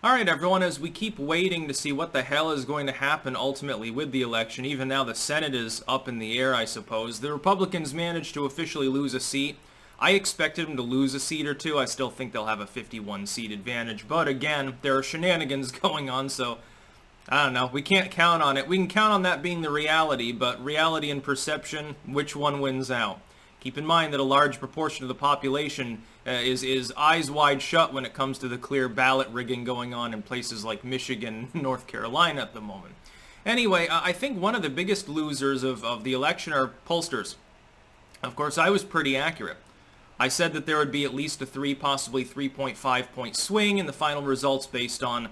Alright everyone, as we keep waiting to see what the hell is going to happen ultimately with the election, even now the Senate is up in the air, I suppose, the Republicans managed to officially lose a seat. I expected them to lose a seat or two. I still think they'll have a 51-seat advantage, but again, there are shenanigans going on, so I don't know. We can't count on it. We can count on that being the reality, but reality and perception, which one wins out? Keep in mind that a large proportion of the population is eyes wide shut when it comes to the clear ballot rigging going on in places like Michigan and North Carolina at the moment. Anyway, I think one of the biggest losers of the election are pollsters. Of course, I was pretty accurate. I said that there would be at least a 3, possibly 3.5 point swing in the final results based on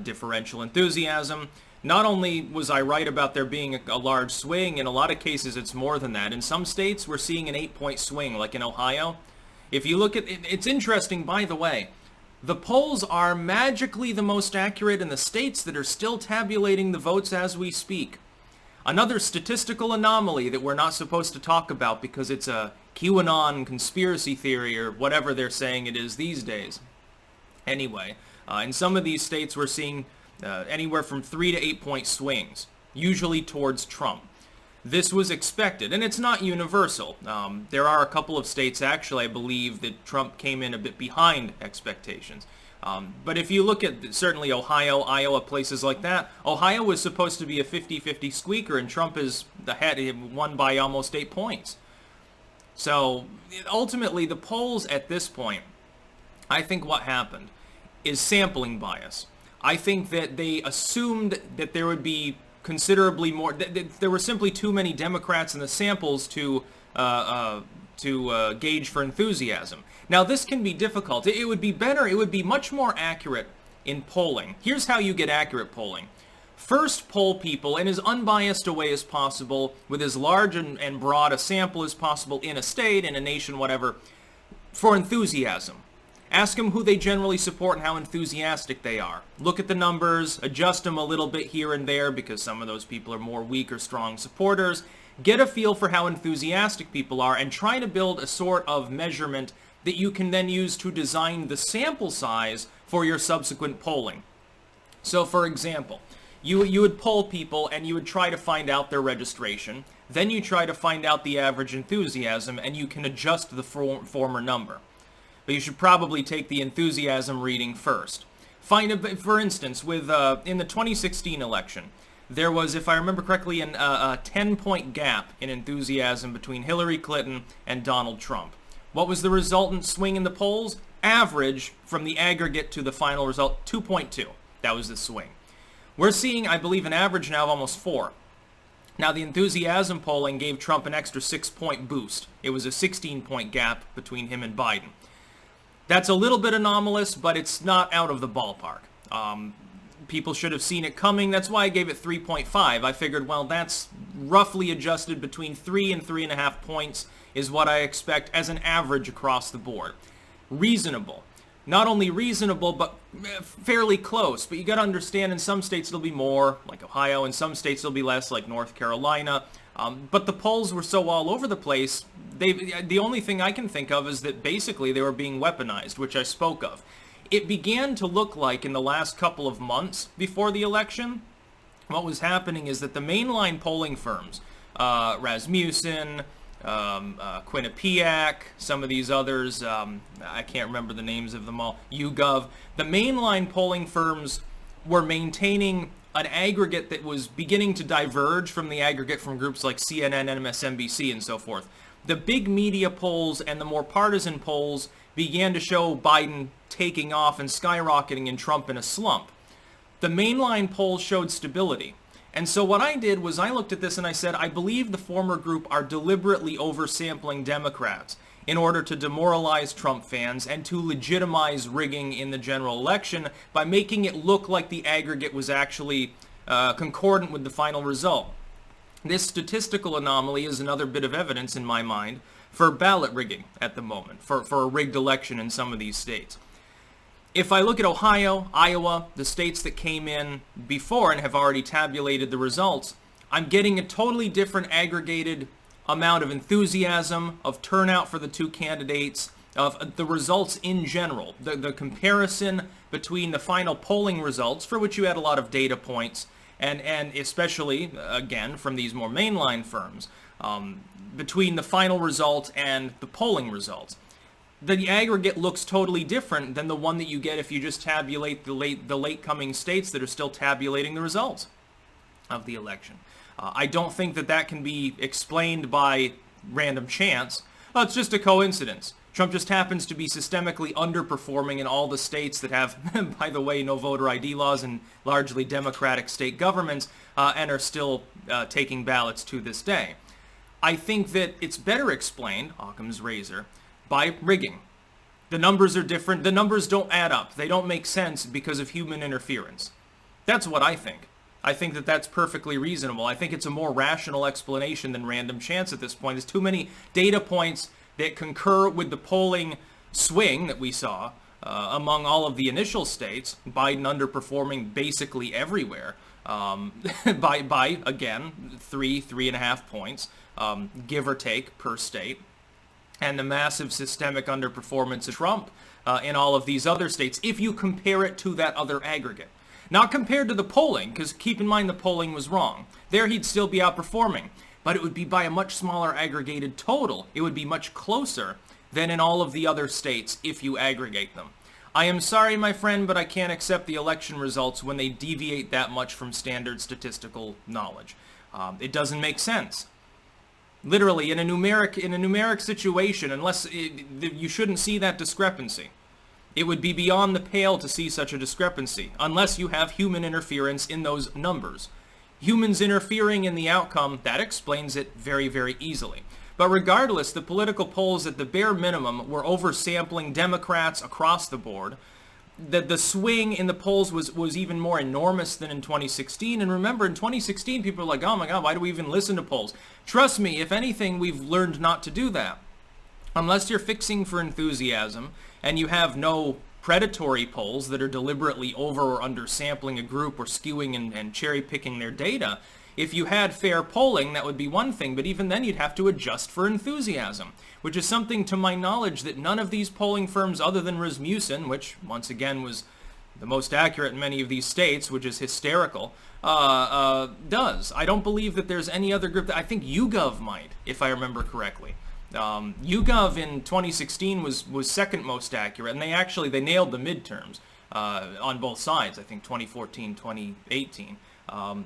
differential enthusiasm. Not only was I right about there being a large swing, in a lot of cases it's more than that. In some states, we're seeing an 8-point swing, like in Ohio. If you look at it, it's interesting, by the way, the polls are magically the most accurate in the states that are still tabulating the votes as we speak. Another statistical anomaly that we're not supposed to talk about because it's a QAnon conspiracy theory or whatever they're saying it is these days. Anyway, in some of these states we're seeing anywhere from 3 to 8-point swings, usually towards Trump. This was expected, and it's not universal. There are a couple of states, actually, I believe, that Trump came in a bit behind expectations. But if you look at certainly Ohio, Iowa, places like that, Ohio was supposed to be a 50-50 squeaker, and Trump is won by almost 8 points. So ultimately, the polls at this point, I think what happened is sampling bias. I think that they assumed that there would be considerably more, that there were simply too many Democrats in the samples to gauge for enthusiasm. Now, this can be difficult. It would be better, it would be much more accurate in polling. Here's how you get accurate polling. First, poll people in as unbiased a way as possible, with as large and broad a sample as possible in a state, in a nation, whatever, for enthusiasm. Ask them who they generally support and how enthusiastic they are. Look at the numbers, adjust them a little bit here and there because some of those people are more weak or strong supporters. Get a feel for how enthusiastic people are and try to build a sort of measurement that you can then use to design the sample size for your subsequent polling. So, for example, you would poll people and you would try to find out their registration. Then you try to find out the average enthusiasm and you can adjust the former number. But you should probably take the enthusiasm reading first. For instance, with in the 2016 election, there was, if I remember correctly, a 10-point gap in enthusiasm between Hillary Clinton and Donald Trump. What was the resultant swing in the polls? Average from the aggregate to the final result, 2.2. That was the swing. We're seeing, I believe, an average now of almost 4. Now, the enthusiasm polling gave Trump an extra 6-point boost. It was a 16-point gap between him and Biden. That's a little bit anomalous, but it's not out of the ballpark. People should have seen it coming. That's why I gave it 3.5. I figured, well, that's roughly adjusted between 3 and 3.5 points is what I expect as an average across the board. Reasonable. Not only reasonable, but fairly close. But you got to understand, in some states it'll be more, like Ohio. In some states it'll be less, like North Carolina. But the polls were so all over the place, the only thing I can think of is that basically they were being weaponized, which I spoke of. It began to look like in the last couple of months before the election, what was happening is that the mainline polling firms, Rasmussen, Quinnipiac, some of these others, I can't remember the names of them all, YouGov, the mainline polling firms were maintaining an aggregate that was beginning to diverge from the aggregate from groups like CNN, MSNBC, and so forth. The big media polls and the more partisan polls began to show Biden taking off and skyrocketing and Trump in a slump. The mainline polls showed stability. And so what I did was I looked at this and I said, I believe the former group are deliberately oversampling Democrats in order to demoralize Trump fans and to legitimize rigging in the general election by making it look like the aggregate was actually concordant with the final result. This statistical anomaly is another bit of evidence in my mind for ballot rigging at the moment, for a rigged election in some of these states. If I look at Ohio, Iowa, the states that came in before and have already tabulated the results, I'm getting a totally different aggregated amount of enthusiasm, of turnout for the two candidates, of the results in general, the comparison between the final polling results, for which you had a lot of data points, and especially, again, from these more mainline firms, between the final result and the polling results. The aggregate looks totally different than the one that you get if you just tabulate the late coming states that are still tabulating the results of the election. I don't think that can be explained by random chance. Well, it's just a coincidence. Trump just happens to be systemically underperforming in all the states that have, by the way, no voter ID laws and largely democratic state governments, and are still taking ballots to this day. I think that it's better explained, Occam's razor, by rigging. The numbers are different. The numbers don't add up. They don't make sense because of human interference. That's what I think. I think that that's perfectly reasonable. I think it's a more rational explanation than random chance at this point. There's too many data points that concur with the polling swing that we saw among all of the initial states, Biden underperforming basically everywhere by again, 3.5 points, give or take, per state, and the massive systemic underperformance of Trump in all of these other states, if you compare it to that other aggregate. Not compared to the polling, because keep in mind the polling was wrong. There he'd still be outperforming, but it would be by a much smaller aggregated total. It would be much closer than in all of the other states if you aggregate them. I am sorry, my friend, but I can't accept the election results when they deviate that much from standard statistical knowledge. It doesn't make sense. Literally, in a numeric situation, you shouldn't see that discrepancy. It would be beyond the pale to see such a discrepancy, unless you have human interference in those numbers. Humans interfering in the outcome, that explains it very, very easily. But regardless, the political polls at the bare minimum were oversampling Democrats across the board. The swing in the polls was even more enormous than in 2016. And remember, in 2016, people were like, oh my God, why do we even listen to polls? Trust me, if anything, we've learned not to do that. Unless you're fixing for enthusiasm and you have no predatory polls that are deliberately over or undersampling a group or skewing and cherry-picking their data, if you had fair polling, that would be one thing, but even then you'd have to adjust for enthusiasm, which is something, to my knowledge, that none of these polling firms other than Rasmussen, which once again was the most accurate in many of these states, which is hysterical, does. I don't believe that there's any other group. I think YouGov might, if I remember correctly. YouGov in 2016 was second most accurate, and they nailed the midterms on both sides, I think 2014, 2018.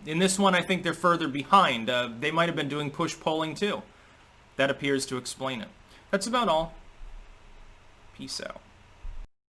In this one, I think they're further behind. They might have been doing push polling too. That appears to explain it. That's about all. Peace out.